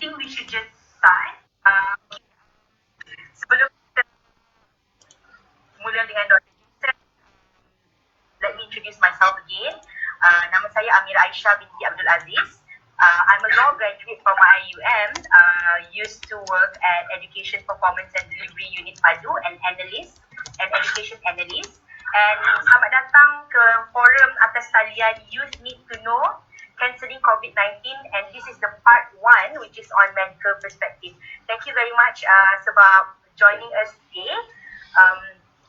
think we should just start. Sebelum kita mula dengan Dr. Jason, let me introduce myself again. Nama saya Amira Aisya binti Abdul Aziz. I'm a law graduate from IUM, used to work at Education Performance and Delivery Unit Padu and education analyst. And selamat datang ke forum atas talian Youth Need to Know Cancelling COVID-19, and this is the part 1 which is on medical perspective. Thank you very much sebab joining us today.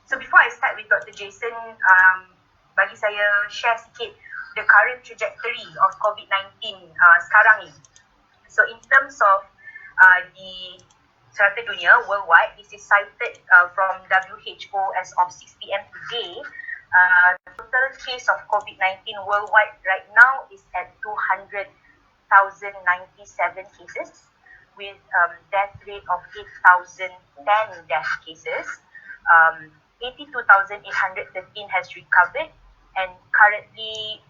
So before I start with Dr. Jason, bagi saya share sikit the current trajectory of COVID-19 sekarang ni. So in terms of the serata dunia worldwide, this is cited from WHO as of 6 PM today. Total case of COVID-19 worldwide right now is at 200,097 cases with death rate of 8,010 death cases. 82,813 has recovered, and currently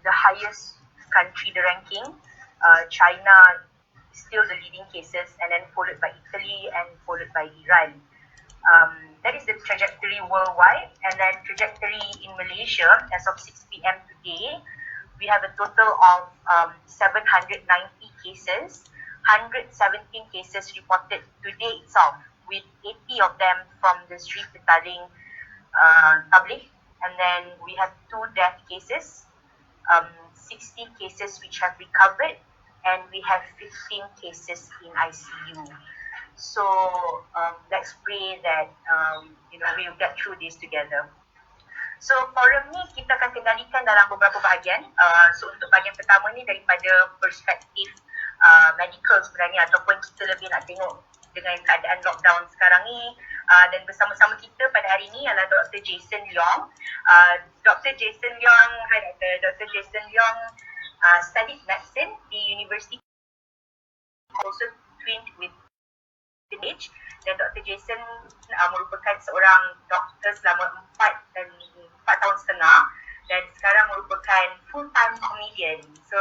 the highest country, the ranking, China is still the leading cases, and then followed by Italy and followed by Iran. That is the trajectory worldwide, and then trajectory in Malaysia as of 6 PM today, we have a total of 790 cases, 117 cases reported today itself, with 80 of them from the Sri Petaling Tabligh, and then we have 2 death cases, 60 cases which have recovered, and we have 15 cases in ICU. So let's pray that we'll get through this together. So forum ni kita akan kendalikan dalam beberapa bahagian. So untuk bahagian pertama ni daripada perspektif medical sebenarnya, ataupun kita lebih nak tengok dengan keadaan lockdown sekarang ni, dan bersama-sama kita pada hari ini adalah Dr. Jason Leong. Dr. Jason Leong, hi Dr. Jason Leong studied medicine di University, also trained with age, dan Dr. Jason merupakan seorang doktor selama 4 tahun setengah, dan sekarang merupakan full-time comedian. So,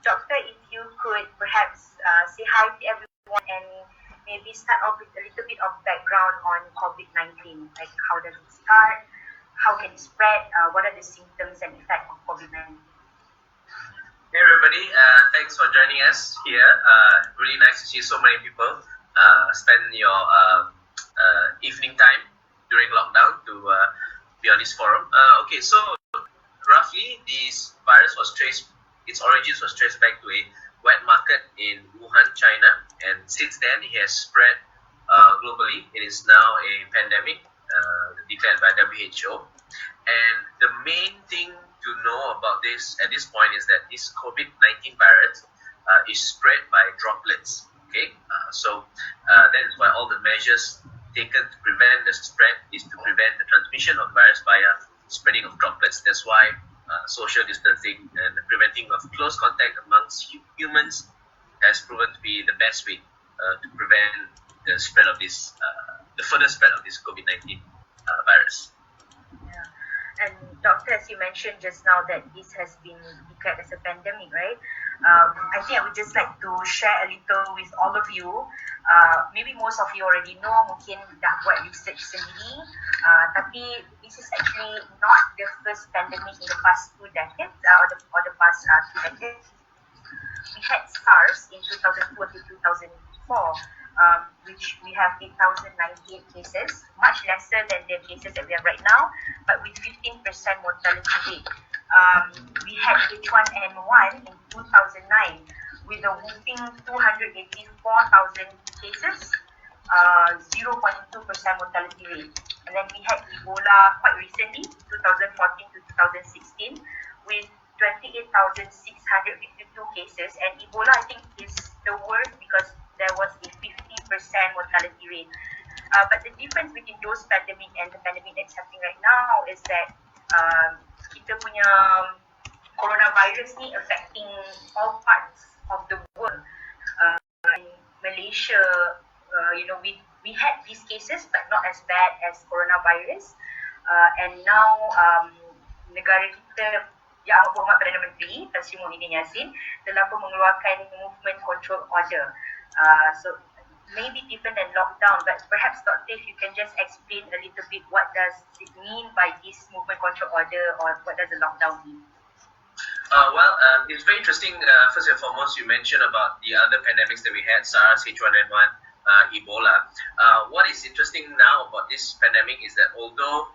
Doctor, if you could perhaps say hi to everyone and maybe start off with a little bit of background on COVID-19, like how does it start, how can it spread, what are the symptoms and effects of COVID-19? Hey everybody, thanks for joining us here. Really nice to see so many people spend your evening time during lockdown to be on this forum. Okay, so roughly this virus was its origins was traced back to a wet market in Wuhan, China, and since then it has spread globally. It is now a pandemic declared by WHO, and the main thing to know about this at this point is that this COVID-19 virus is spread by droplets. Okay, so that is why all the measures taken to prevent the spread is to prevent the transmission of the virus via spreading of droplets. That's why social distancing and the preventing of close contact amongst humans has proven to be the best way to prevent the spread of this, the further spread of this COVID-19 virus. Yeah. And Doctor, as you mentioned just now that this has been declared as a pandemic, right? I think I would just like to share a little with all of you. Maybe most of you already know, mungkin dah buat research sendiri, tapi this is actually not the first pandemic in the past 2 decades, or the past 2 decades. We had SARS in 2002 to 2004, which we have 8,098 cases, much lesser than the cases that we have right now, but with 15% mortality rate. We had H1N1 in 2009 with a whopping 284,000 cases, 0.2% mortality rate. And then we had Ebola quite recently, 2014 to 2016, with 28,652 cases. And Ebola, I think, is the worst because there was a 50% mortality rate. But the difference between those pandemic and the pandemic that's happening right now is that kita punya coronavirus ni affecting all parts of the world. In Malaysia, we had these cases but not as bad as coronavirus. And now negara kita, Yang Berhormat Perdana Menteri Tan Sri Muhyiddin Yassin telah pun mengeluarkan movement control order So maybe different than lockdown, but perhaps Dr. if you can just explain a little bit what does it mean by this movement control order, or what does the lockdown mean? It's very interesting. First and foremost, you mentioned about the other pandemics that we had, SARS, H1N1, Ebola. What is interesting now about this pandemic is that although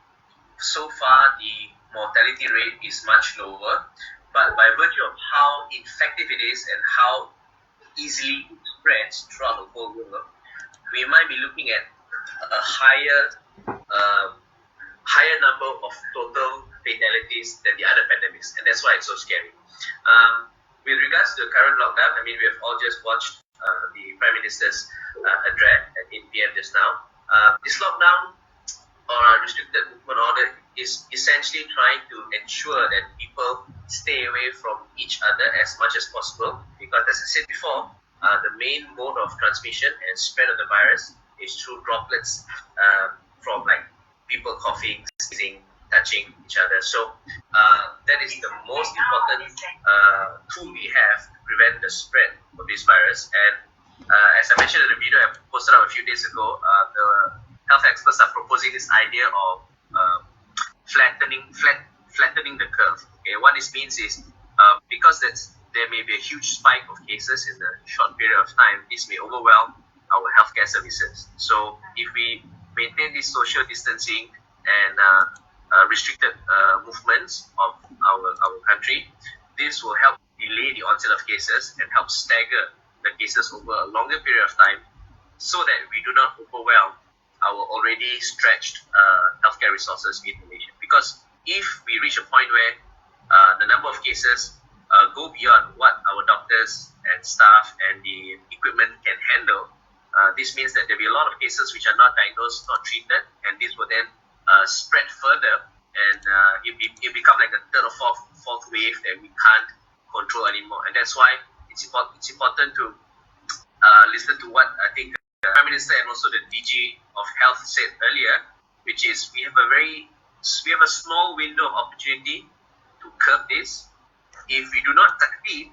so far the mortality rate is much lower, but by virtue of how effective it is and how easily it spreads throughout the whole world, we might be looking at a higher number of total fatalities than the other pandemics, and that's why it's so scary. With regards to the current lockdown, I mean, we have all just watched the Prime Minister's address at 8 p.m. just now. This lockdown or restricted movement order is essentially trying to ensure that people stay away from each other as much as possible, because as I said before, the main mode of transmission and spread of the virus is through droplets from like people coughing, sneezing, touching each other. So that is the most important tool we have to prevent the spread of this virus. And as I mentioned in the video I posted out a few days ago, the health experts are proposing this idea of flattening the curve. Okay, what this means is because there may be a huge spike of cases in a short period of time, this may overwhelm our healthcare services. So if we maintain this social distancing and restricted movements of our country, this will help delay the onset of cases and help stagger the cases over a longer period of time, so that we do not overwhelm our already stretched healthcare resources in Malaysia. Because if we reach a point where the number of cases go beyond what our doctors and staff and the equipment can handle, this means that there will be a lot of cases which are not diagnosed, not treated, and this will then spread further, and it become like a third or fourth wave that we can't control anymore. And that's why it's important to listen to what I think the Prime Minister and also the DG of Health said earlier, which is we have a small window of opportunity to curb this. If we do not succeed,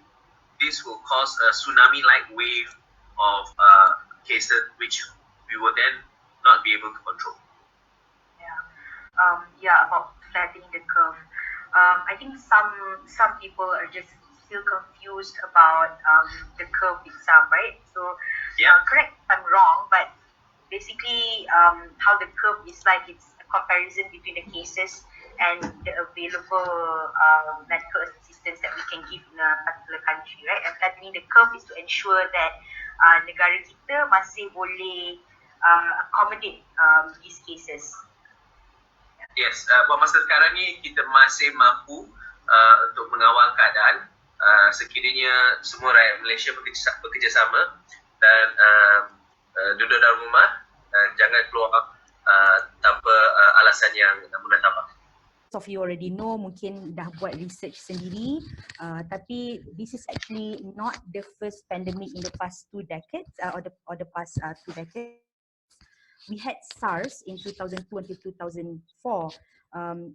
this will cause a tsunami-like wave of cases, which we will then not be able to control. About flattening the curve. I think some people are just still confused about the curve itself, right? So, correct if I'm wrong, but basically, how the curve is like, it's a comparison between the cases and the available medical assistance that we can give in a particular country, right? And flattening the curve is to ensure that negara kita masih boleh accommodate these cases. Yes, buat masa sekarang ni kita masih mampu untuk mengawal keadaan sekiranya semua rakyat Malaysia bekerjasama dan duduk dalam rumah, jangan keluar tanpa alasan yang munasabah. Of you already know, mungkin dah buat research sendiri, tapi this is actually not the first pandemic in the past 2 decades or the past 2 decades. We had SARS in 2002 until 2004,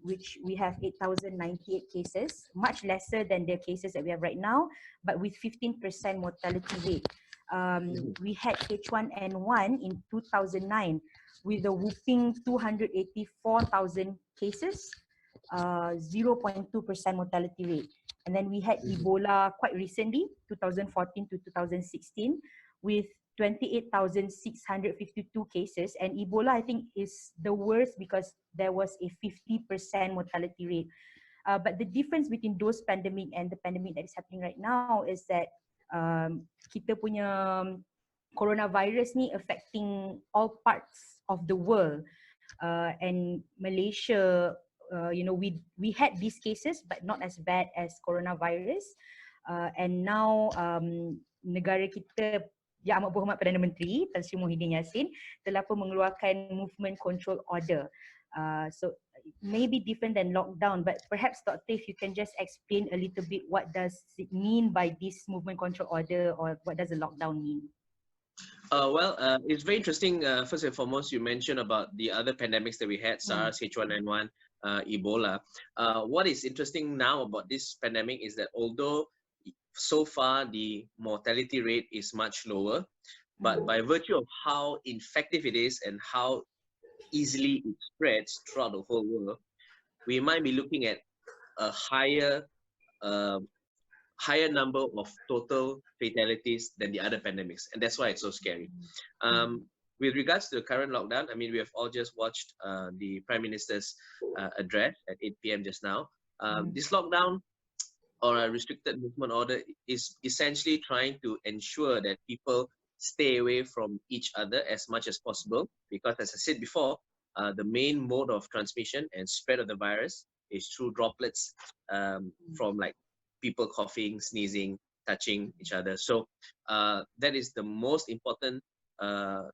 which we have 8,098 cases, much lesser than the cases that we have right now, but with 15% mortality rate. We had H1N1 in 2009 with a whopping 284,000 cases, 0.2% mortality rate. And then we had Ebola quite recently, 2014 to 2016, with 28,652 cases, and Ebola I think is the worst because there was a 50% mortality rate. But the difference between those pandemic and the pandemic that is happening right now is that kita punya coronavirus ni affecting all parts of the world, and Malaysia, we had these cases but not as bad as coronavirus, and now negara kita, Yang Amat Berhormat Perdana Menteri Tan Sri Muhyiddin Yassin telah pun mengeluarkan movement control order. So maybe different than lockdown, but perhaps Dr. if you can just explain a little bit what does it mean by this movement control order, or what does a lockdown mean? It's very interesting. First and foremost, you mentioned about the other pandemics that we had, SARS, H1N1, Ebola. What is interesting now about this pandemic is that although so far the mortality rate is much lower, but by virtue of how effective it is and how easily it spreads throughout the whole world, we might be looking at a uh, higher number of total fatalities than the other pandemics, and that's why it's so scary. With regards to the current lockdown, I mean, we have all just watched the Prime Minister's address at 8 p.m. just now. This lockdown or a restricted movement order is essentially trying to ensure that people stay away from each other as much as possible, because as I said before, the main mode of transmission and spread of the virus is through droplets from like people coughing, sneezing, touching each other. So that is the most important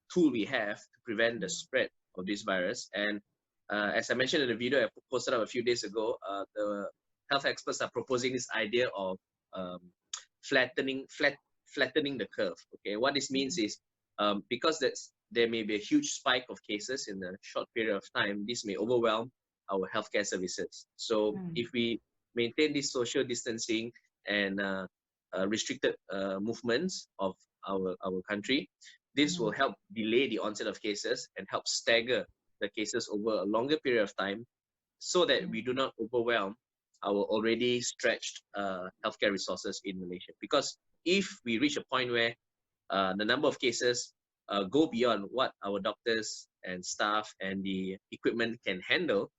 tool we have to prevent the spread of this virus. And as I mentioned in the video I posted up a few days ago, the health experts are proposing this idea of um, flattening the curve. Okay, what this means is because there may be a huge spike of cases in a short period of time, this may overwhelm our healthcare services. So if we maintain this social distancing and restricted movements of our country, this will help delay the onset of cases and help stagger the cases over a longer period of time, so that we do not overwhelm our already stretched healthcare resources in Malaysia. Because if we reach a point where the number of cases go beyond what our doctors and staff and the equipment can handle,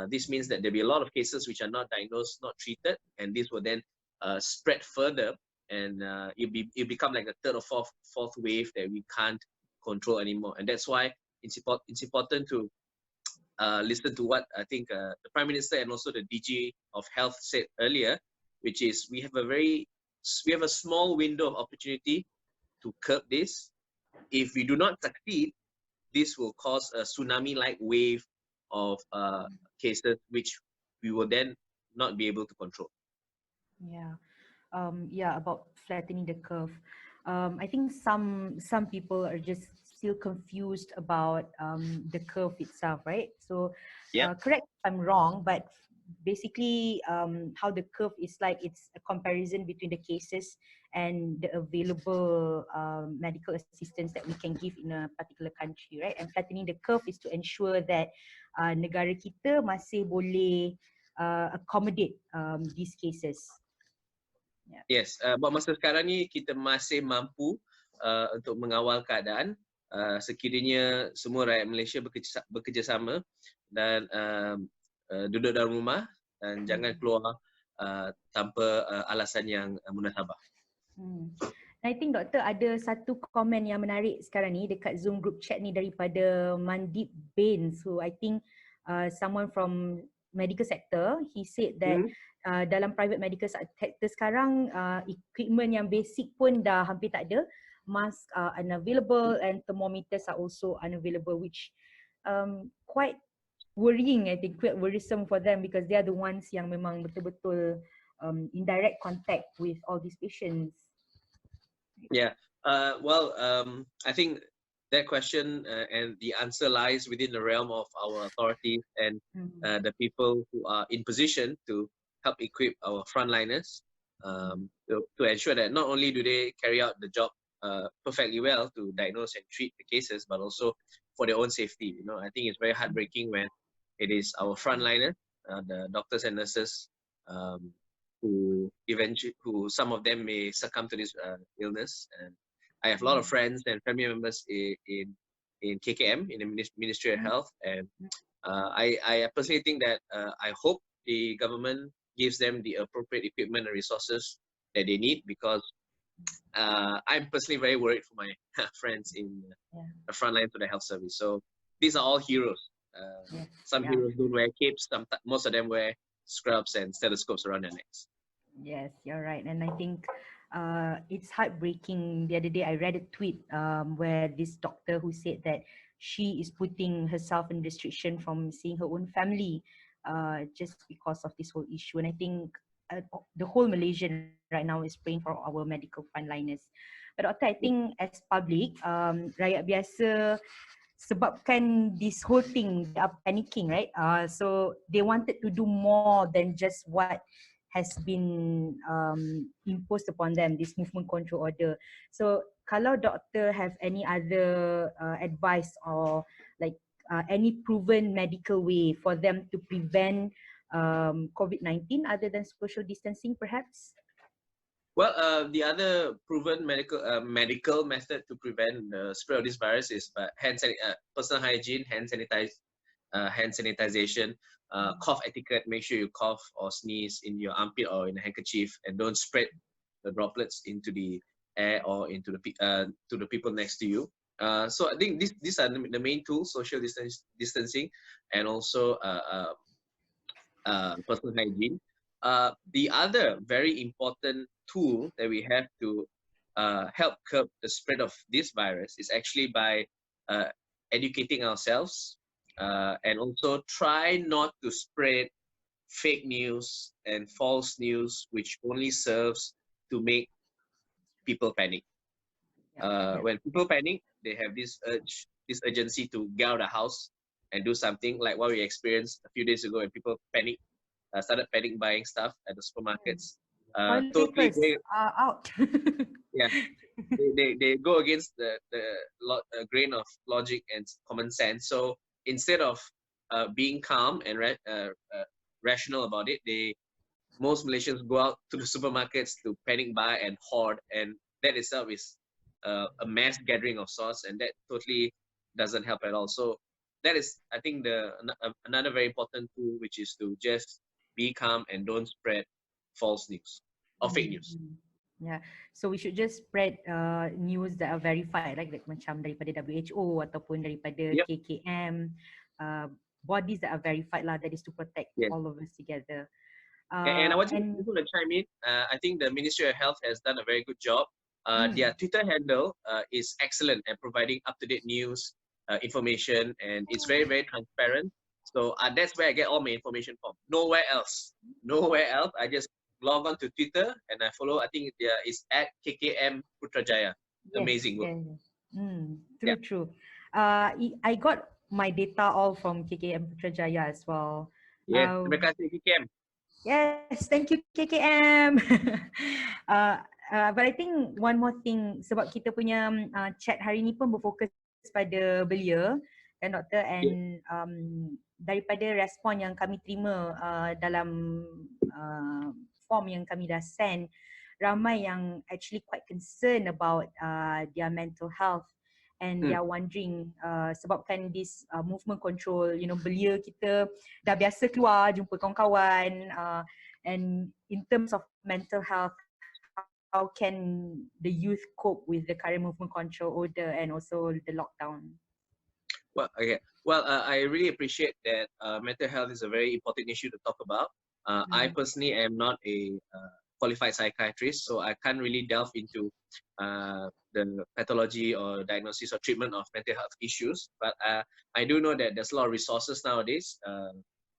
this means that there'll be a lot of cases which are not diagnosed, not treated, and this will then spread further, and it become like a third or fourth wave that we can't control anymore. And that's why it's important to listen to what I think the Prime Minister and also the DG of Health said earlier, which is we have a small window of opportunity to curb this. If we do not succeed, this will cause a tsunami-like wave of cases, which we will then not be able to control. Yeah, about flattening the curve. I think some people are just still confused about the curve itself, right? So, Yeah. correct if I'm wrong, but basically, how the curve is like, it's a comparison between the cases and the available medical assistance that we can give in a particular country, right? And flattening the curve is to ensure that negara kita masih boleh accommodate these cases. Yes, buat masa sekarang ni kita masih mampu untuk mengawal keadaan sekiranya semua rakyat Malaysia bekerjasama dan duduk dalam rumah dan jangan keluar tanpa alasan yang munasabah. I think doktor ada satu komen yang menarik sekarang ni dekat Zoom group chat ni daripada Mandip Bain. So I think someone from medical sector, he said that dalam private medical sector sekarang equipment yang basic pun dah hampir tak ada, mask are unavailable and thermometers are also unavailable, which quite worrying, I think, quite worrisome for them, because they are the ones yang memang betul-betul in direct contact with all these patients. Yeah, well, I think that question and the answer lies within the realm of our authorities and the people who are in position to help equip our frontliners to ensure that not only do they carry out the job perfectly well to diagnose and treat the cases, but also for their own safety. You know, I think it's very heartbreaking when it is our frontliners, the doctors and nurses, who some of them may succumb to this illness. And I have a lot of friends and family members in KKM, in the Ministry of Health, and I personally think that I hope the government gives them the appropriate equipment and resources that they need, because I'm personally very worried for my friends in the front line to the health service. So these are all heroes. Some heroes don't wear capes. Most of them wear scrubs and stethoscopes around their necks. Yes, you're right. And I think it's heartbreaking. The other day I read a tweet where this doctor who said that she is putting herself in restriction from seeing her own family just because of this whole issue. And I think the whole Malaysian right now is praying for our medical frontliners. But Doctor, I think as public, rakyat biasa, sebabkan this whole thing, they are panicking, right? So they wanted to do more than just what has been imposed upon them, this movement control order. So kalau doktor have any other advice or like any proven medical way for them to prevent COVID-19 other than social distancing perhaps? Well, the other proven medical method to prevent the spread of this virus is personal hygiene, hand sanitization, cough etiquette. Make sure you cough or sneeze in your armpit or in a handkerchief, and don't spread the droplets into the air or into to the people next to you. So I think these are the main tools: distancing, and also personal hygiene. The other very important tool that we have to help curb the spread of this virus is actually by uh, educating ourselves, and also try not to spread fake news and false news, which only serves to make people panic. Yeah. When people panic, they have this urgency to get out of the house and do something like what we experienced a few days ago when people started panic buying stuff at the supermarkets. Toilet Totally, papers are out. yeah, they go against the grain of logic and common sense. So instead of being calm and rational about it, most Malaysians go out to the supermarkets to panic buy and hoard, and that itself is a mass gathering of sorts, and that totally doesn't help at all. So that is, I think, another very important tool, which is to just be calm and don't spread false news or fake news. Mm. Yeah, so we should just spread news that are verified, like macam daripada WHO ataupun daripada Yep. KKM, bodies that are verified lah. That is to protect Yes. all of us together. And I was just And going to chime in. I think the Ministry of Health has done a very good job. Their Twitter handle is excellent at providing up-to-date news, information, and it's very, very transparent. So that's where I get all my information from. Nowhere else. Nowhere else. I just log on to Twitter and I follow. I think it's at KKM Putrajaya. Amazing work. True, true. I got my data all from KKM Putrajaya as well. Yes, terima kasih KKM. Yes, thank you KKM. But I think one more thing, sebab kita punya chat hari ni pun berfokus pada belia kan doktor, and daripada respon yang kami terima dalam form yang kami dah send, ramai yang actually quite concerned about their mental health, and they are wondering sebabkan this movement control, belia kita dah biasa keluar jumpa kawan-kawan, and in terms of mental health, how can the youth cope with the current movement control order and also the lockdown? Well, okay. Well, I really appreciate that mental health is a very important issue to talk about. I personally am not a qualified psychiatrist, so I can't really delve into the pathology or diagnosis or treatment of mental health issues. But I do know that there's a lot of resources nowadays,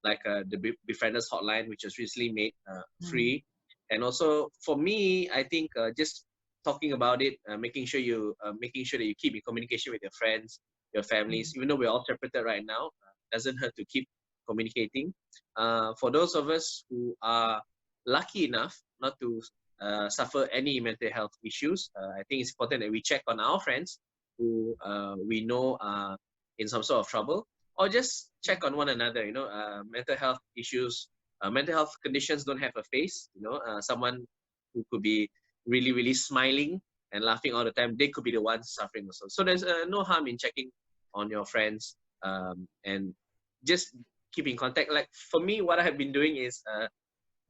like the Befrienders Hotline, which was recently made free. And also, for me, I think just talking about it, making sure that you keep in communication with your friends, your families, even though we're all separated right now, doesn't hurt to keep communicating. For those of us who are lucky enough not to suffer any mental health issues, I think it's important that we check on our friends who we know are in some sort of trouble, or just check on one another. Mental health issues, mental health conditions don't have a face. Someone who could be really, really smiling and laughing all the time, they could be the ones suffering also. So there's no harm in checking on your friends, and just keep in contact. Like for me, what I have been doing is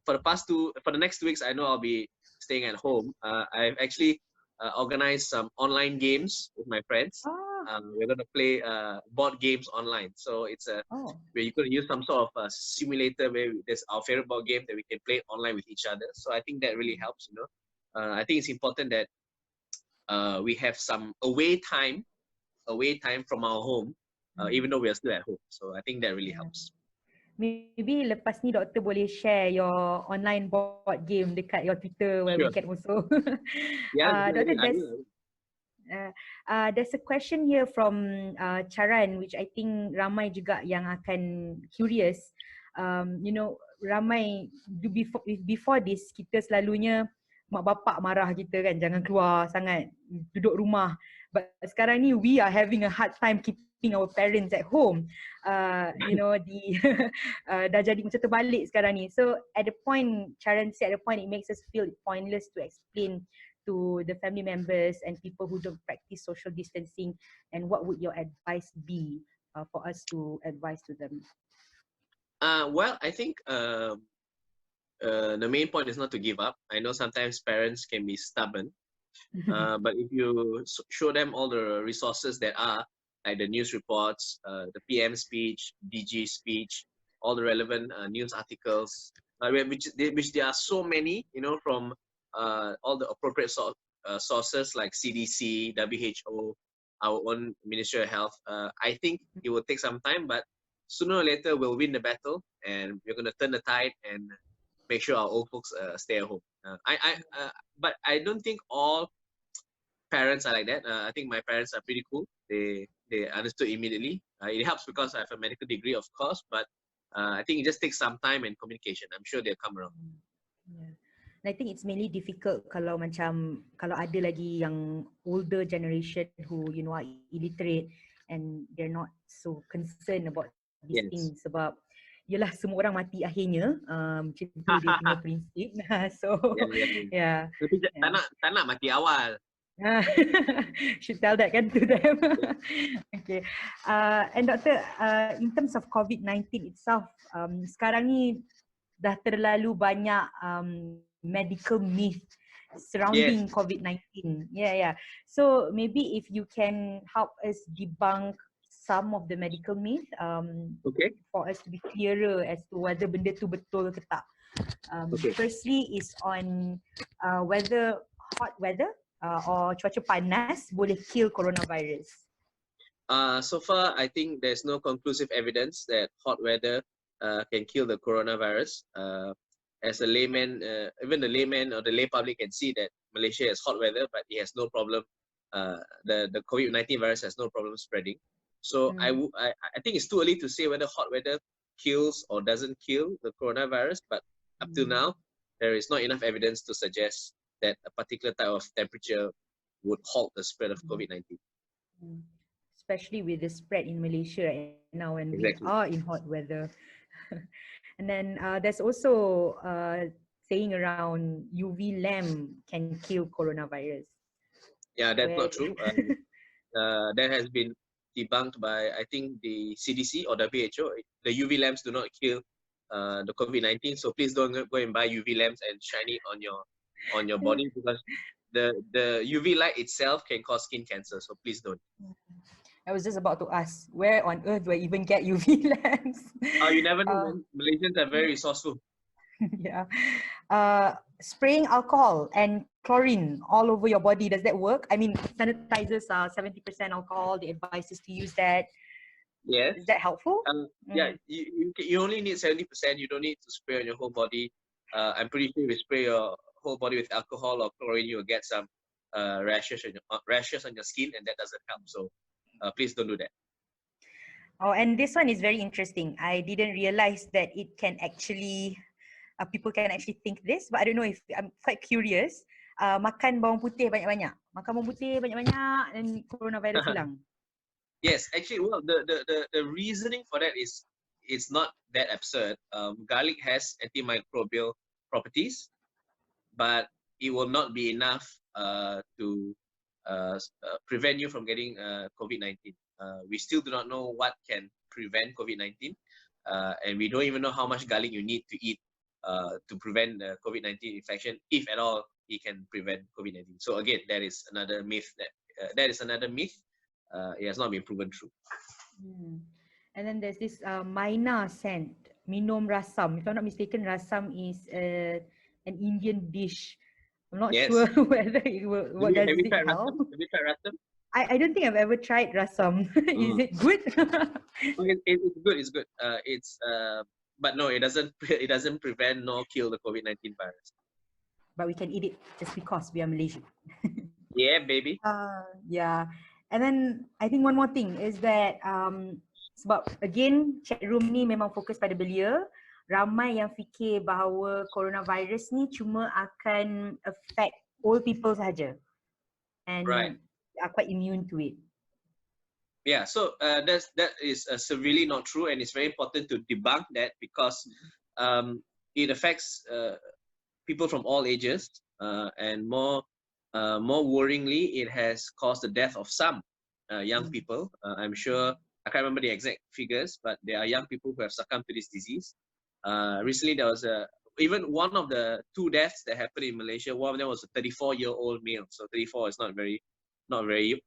for the next 2 weeks, I know I'll be staying at home. I've actually organized some online games with my friends. We're going to play board games online. So it's where you're going to use some sort of simulator where there's our favorite board game that we can play online with each other. So I think that really helps. I think it's important that we have some away time from our home, even though we are still at home. So I think that really helps. Maybe lepas ni doktor boleh share your online board game dekat your Twitter where we can also. Yeah, Doctor, there's a question here from Charan, which I think ramai juga yang akan curious. Ramai before this, kita selalunya mak bapak marah kita kan, jangan keluar sangat, duduk rumah. But sekarang ni we are having a hard time keeping our parents at home. You know, dah jadi macam terbalik sekarang ni. So at the point, Charan said, at the point it makes us feel pointless to explain to the family members and people who don't practice social distancing. And what would your advice be for us to advise to them? Well, I think the main point is not to give up. I know sometimes parents can be stubborn, but if you show them all the resources that are, like the news reports, the PM speech, DG speech, all the relevant news articles, which there are so many, you know, from all the appropriate sources like CDC, WHO, our own Ministry of Health. I think it will take some time, but sooner or later we'll win the battle, and we're going to turn the tide and make sure our old folks stay at home. But I don't think all parents are like that. I think my parents are pretty cool. They understood immediately. It helps because I have a medical degree, of course, but I think it just takes some time and communication. I'm sure they'll come around. Yeah. And I think it's mainly difficult kalau ada lagi yang older generation who, you know, are illiterate and they're not so concerned about these things, sebab yelah semua orang mati akhirnya, macam tu dia punya prinsip. So yeah. Tapi tak nak mati awal. Should tell that kan to them. Okay. And Doctor, in terms of COVID-19 itself, sekarang ni dah terlalu banyak medical myth surrounding COVID-19. Yeah. So maybe if you can help us debunk some of the medical myth, for us to be clearer as to whether benda tu betul ke tak. Firstly is on whether hot weather or cuaca panas boleh kill coronavirus. So far, I think there's no conclusive evidence that hot weather can kill the coronavirus. As a layman, even the layman or the lay public can see that Malaysia has hot weather, but it has no problem. The COVID-19 virus has no problem spreading. So I think it's too early to say whether hot weather kills or doesn't kill the coronavirus. But up till now, there is not enough evidence to suggest that a particular type of temperature would halt the spread of COVID-19. Especially with the spread in Malaysia right now when we are in hot weather. And then there's also saying around UV lamp can kill coronavirus. Yeah, that's not true. That has been debunked by, I think, the CDC or WHO. The UV lamps do not kill the COVID-19, so please don't go and buy UV lamps and shine it on your body, because the UV light itself can cause skin cancer, so please don't. I was just about to ask, where on earth do I even get UV lamps? Oh, you never know, man. Malaysians are very resourceful. Yeah. Spraying alcohol and chlorine all over your body, does that work? I mean, sanitizers are 70% alcohol. The advice is to use that. Yes. Is that helpful? Yeah, you only need 70%. You don't need to spray on your whole body. I'm pretty sure if you spray your whole body with alcohol or chlorine, you'll get some rashes on your skin, and that doesn't help. So please don't do that. Oh, and this one is very interesting. I didn't realize that it can actually, people can actually think this, but I don't know if, I'm quite curious. Makan bawang putih banyak-banyak. Makan bawang putih banyak-banyak dan coronavirus hilang. Yes, actually, well, the reasoning for that is, it's not that absurd. Garlic has antimicrobial properties, but it will not be enough to prevent you from getting COVID-19. We still do not know what can prevent COVID-19, and we don't even know how much garlic you need to eat to prevent the COVID-19 infection, if at all it can prevent COVID-19. So again, that is another myth. It has not been proven true. And then there's this Maina scent, minum rasam. If I'm not mistaken, rasam is an Indian dish. I'm not sure whether it will, what does it help. Have you tried rasam? I don't think I've ever tried rasam. Is it good? It's good. It's good. But no, it doesn't prevent nor kill the COVID-19 virus. But we can eat it just because we are Malaysian. Yeah, baby. Yeah. And then I think one more thing is that sebab again chat room ni memang fokus pada belia. ramai yang fikir bahawa coronavirus ni cuma akan affect old people saja Right. and are quite immune to it. Yeah, so that is severely not true, and it's very important to debunk that, because it affects people from all ages, and more worryingly, it has caused the death of some young people. I'm sure, I can't remember the exact figures, but there are young people who have succumbed to this disease. Recently, there was even one of the two deaths that happened in Malaysia. One of them was a 34-year-old male. So 34 is not very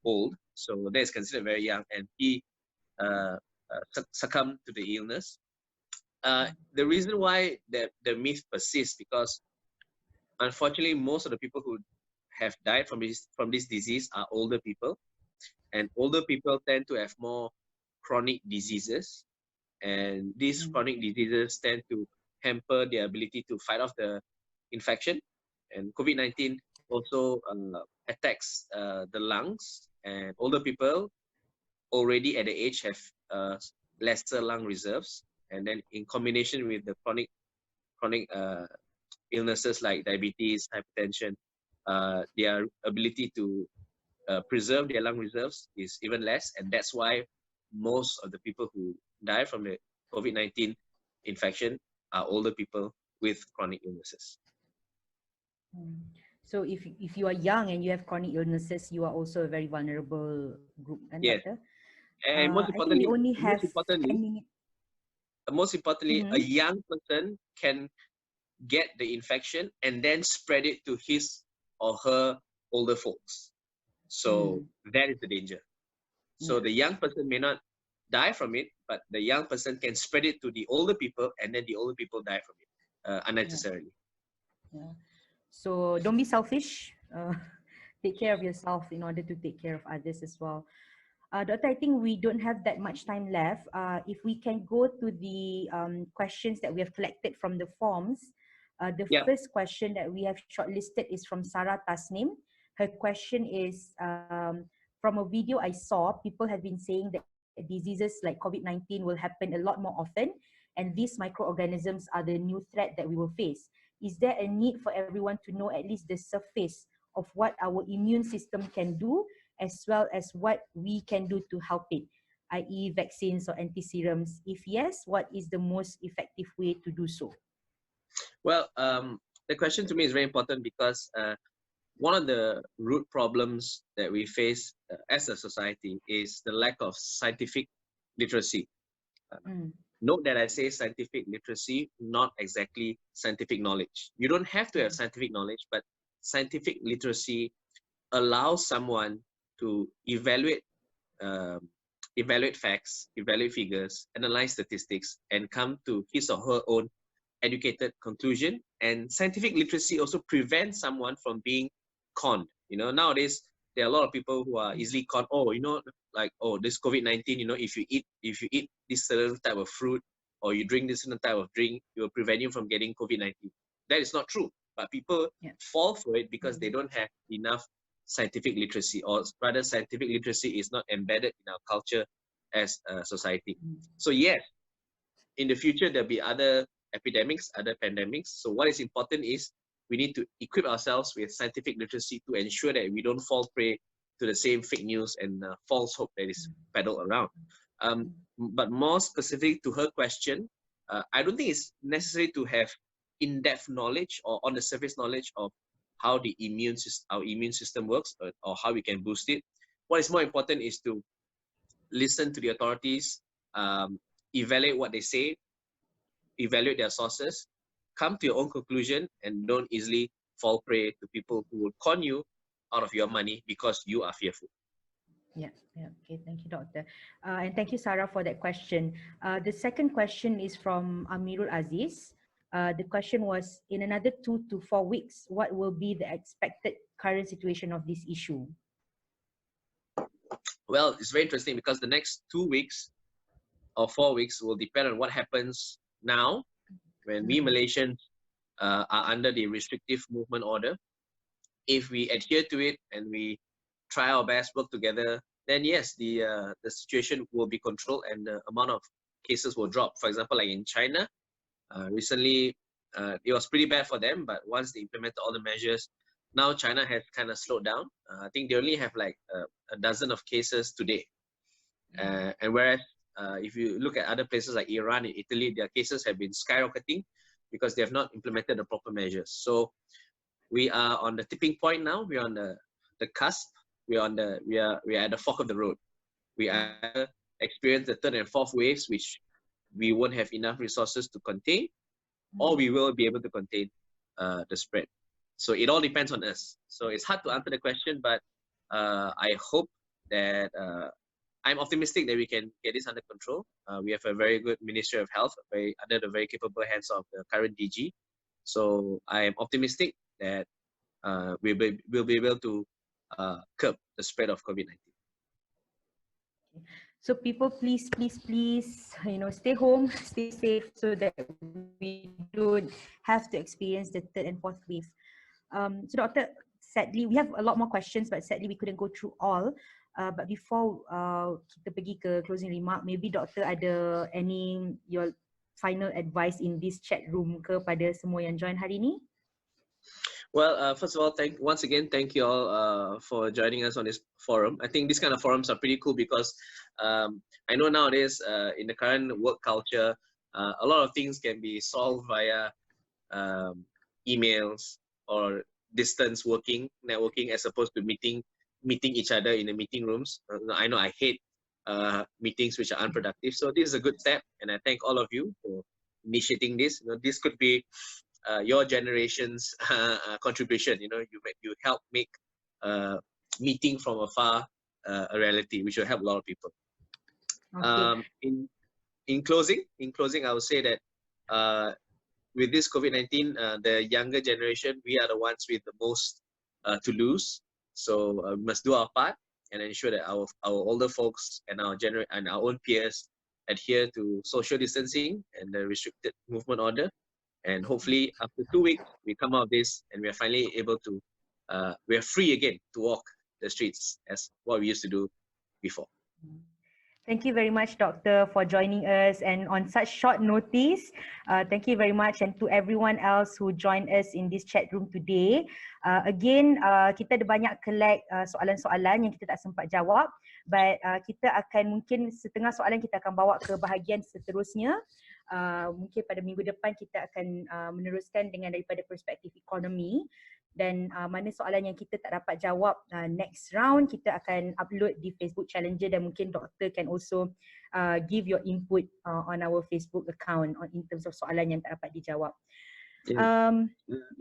old. So that is considered very young, and he succumbed to the illness. The reason why the myth persists, because unfortunately most of the people who have died from this disease are older people, and older people tend to have more chronic diseases, and these chronic diseases tend to hamper their ability to fight off the infection. And COVID-19 also attacks the lungs, and older people already at the age have lesser lung reserves, and then in combination with the chronic illnesses like diabetes, hypertension, their ability to preserve their lung reserves is even less, and that's why most of the people who die from the COVID-19 infection are older people with chronic illnesses. So if you are young and you have chronic illnesses, you are also a very vulnerable group, kan, Yes, doctor? and I think we only have 10 minutes. most importantly, a young person can get the infection and then spread it to his or her older folks. So that is the danger. So the young person may not die from it, but the young person can spread it to the older people, and then the older people die from it unnecessarily. Yeah. So don't be selfish. Take care of yourself in order to take care of others as well. Doctor, I think we don't have that much time left. If we can go to the questions that we have collected from the forms. The Yeah. first question that we have shortlisted is from Sarah Tasnim. Her question is, from a video I saw, people have been saying that diseases like COVID-19 will happen a lot more often, and these microorganisms are the new threat that we will face. Is there a need for everyone to know at least the surface of what our immune system can do, as well as what we can do to help it, i.e. vaccines or anti-serums? If yes, what is the most effective way to do so? Well, the question to me is very important, because one of the root problems that we face as a society is the lack of scientific literacy. Note that I say scientific literacy, not exactly scientific knowledge. You don't have to have scientific knowledge, but scientific literacy allows someone to evaluate facts, evaluate figures, analyze statistics, and come to his or her own educated conclusion. And scientific literacy also prevents someone from being conned. Nowadays there are a lot of people who are easily conned. This COVID-19, if you eat this certain type of fruit, or you drink this certain type of drink, it will prevent you from getting COVID-19. That is not true, but people fall for it because they don't have enough scientific literacy, or rather scientific literacy is not embedded in our culture as a society. So yes, in the future there'll be other epidemics, other pandemics. So what is important is we need to equip ourselves with scientific literacy to ensure that we don't fall prey to the same fake news and false hope that is peddled around. But more specific to her question, I don't think it's necessary to have in-depth knowledge or on the surface knowledge of how our immune system works, or how we can boost it. What is more important is to listen to the authorities, evaluate what they say, evaluate their sources, come to your own conclusion, and don't easily fall prey to people who will con you out of your money because you are fearful. Yeah. Okay, thank you, doctor. And thank you, Sarah, for that question. The second question is from Amirul Aziz. The question was, in another 2 to 4 weeks, what will be the expected current situation of this issue? Well, it's very interesting because the next 2 weeks or 4 weeks will depend on what happens now when we Malaysians are under the restrictive movement order. If we adhere to it and we try our best, work together, then yes, the situation will be controlled and the amount of cases will drop. For example, like in China, Recently, it was pretty bad for them, but once they implemented all the measures, now China has kind of slowed down. I think they only have like a dozen of cases today. And whereas if you look at other places like Iran and Italy, their cases have been skyrocketing because they have not implemented the proper measures. So we are on the tipping point now. We're on the cusp. We are at the fork of the road. We either experience the third and fourth waves, which we won't have enough resources to contain, or we will be able to contain the spread. So it all depends on us. So it's hard to answer the question, but I hope that I'm optimistic that we can get this under control. We have a very good Ministry of Health, under the very capable hands of the current DG. So I am optimistic that we'll be able to curb the spread of COVID-19. So people, please, stay home, stay safe, so that we don't have to experience the third and fourth wave. So Doctor, sadly, we have a lot more questions, but sadly we couldn't go through all. But before kita pergi ke closing remark, maybe Doctor ada your final advice in this chat room kepada semua yang join hari ni? Well, first of all, once again, thank you all for joining us on this forum. I think these kind of forums are pretty cool because I know nowadays in the current work culture, a lot of things can be solved via emails or distance networking, as opposed to meeting each other in the meeting rooms. I know I hate meetings which are unproductive. So this is a good step, and I thank all of you for initiating this. This could be your generation's contribution. You help make meeting from afar a reality, which will help a lot of people. Okay. In closing, I would say that with this COVID-19, the younger generation, we are the ones with the most to lose. So we must do our part and ensure that our older folks and our own peers adhere to social distancing and the restricted movement order. And hopefully, after 2 weeks, we come out of this and we are finally able to, we are free again to walk the streets as what we used to do before. Thank you very much, Doctor, for joining us and on such short notice. Thank you very much, and to everyone else who joined us in this chat room today. Again, kita ada banyak collect soalan-soalan yang kita tak sempat jawab, but kita akan mungkin setengah soalan kita akan bawa ke bahagian seterusnya. Mungkin pada minggu depan kita akan meneruskan dengan daripada perspektif ekonomi. Dan mana soalan yang kita tak dapat jawab next round, kita akan upload di Facebook Challenger, dan mungkin Doktor can also give your input on our Facebook account in terms of soalan yang tak dapat dijawab.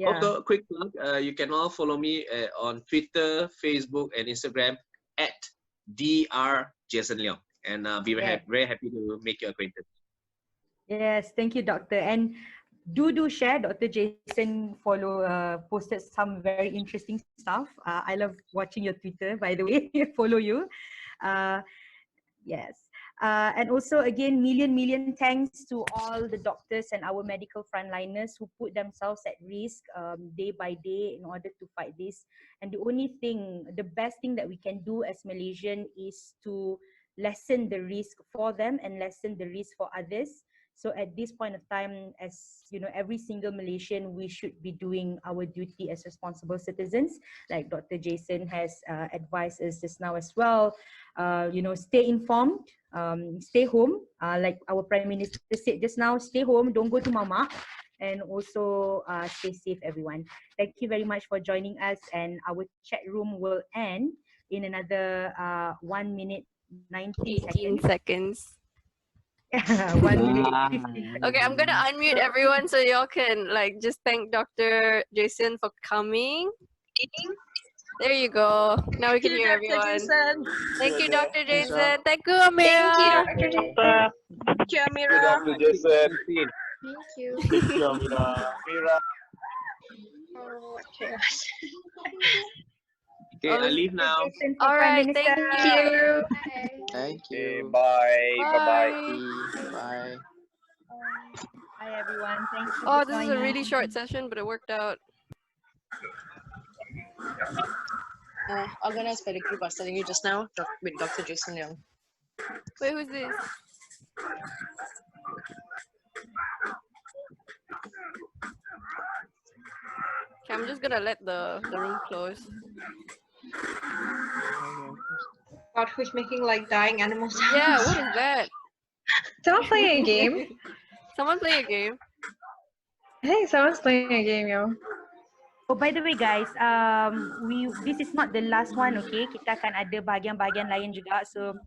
Also, quick plug, you can all follow me on Twitter, Facebook and Instagram at Dr. Jason Leong, and I'll be very happy to make your acquaintance. Yes, thank you, Doctor. And do share. Dr. Jason posted some very interesting stuff. I love watching your Twitter, by the way. Follow you. Yes. And also, again, million thanks to all the doctors and our medical frontliners who put themselves at risk day by day in order to fight this. And the best thing that we can do as Malaysian is to lessen the risk for them and lessen the risk for others. So at this point of time, as you know, every single Malaysian, we should be doing our duty as responsible citizens, like Dr. Jason has advised us just now as well. Stay informed, stay home, like our Prime Minister said just now, stay home, don't go to mama, and also stay safe, everyone. Thank you very much for joining us, and our chat room will end in another 1 minute 19 seconds. 1 minute 15 seconds. Okay, I'm gonna unmute everyone so y'all can just thank Dr. Jason for coming. There you go. Now we can hear everyone. Thank you, Dr. Jason. Thank you, Amira. Thank you, Dr. Jason. Thank you, Amira. Dr. Jason. Thank you. Thank you, Amira. Oh, okay. Okay, I leave now. All right, thank you. Thank you. Bye. Bye. Bye. Hi everyone. Thank you. Oh, this is a really short session, but it worked out. Organized by the group I was telling you just now with Dr. Jason Leong. Wait, who's this? I'm just gonna let the room close. God, who's making like dying animal sounds? Yeah, what is that? Someone's playing a game. Someone play a game. I think someone's playing a game, yo. Oh, by the way, guys, this is not the last one, okay? Kita akan ada bahagian-bahagian lain juga. So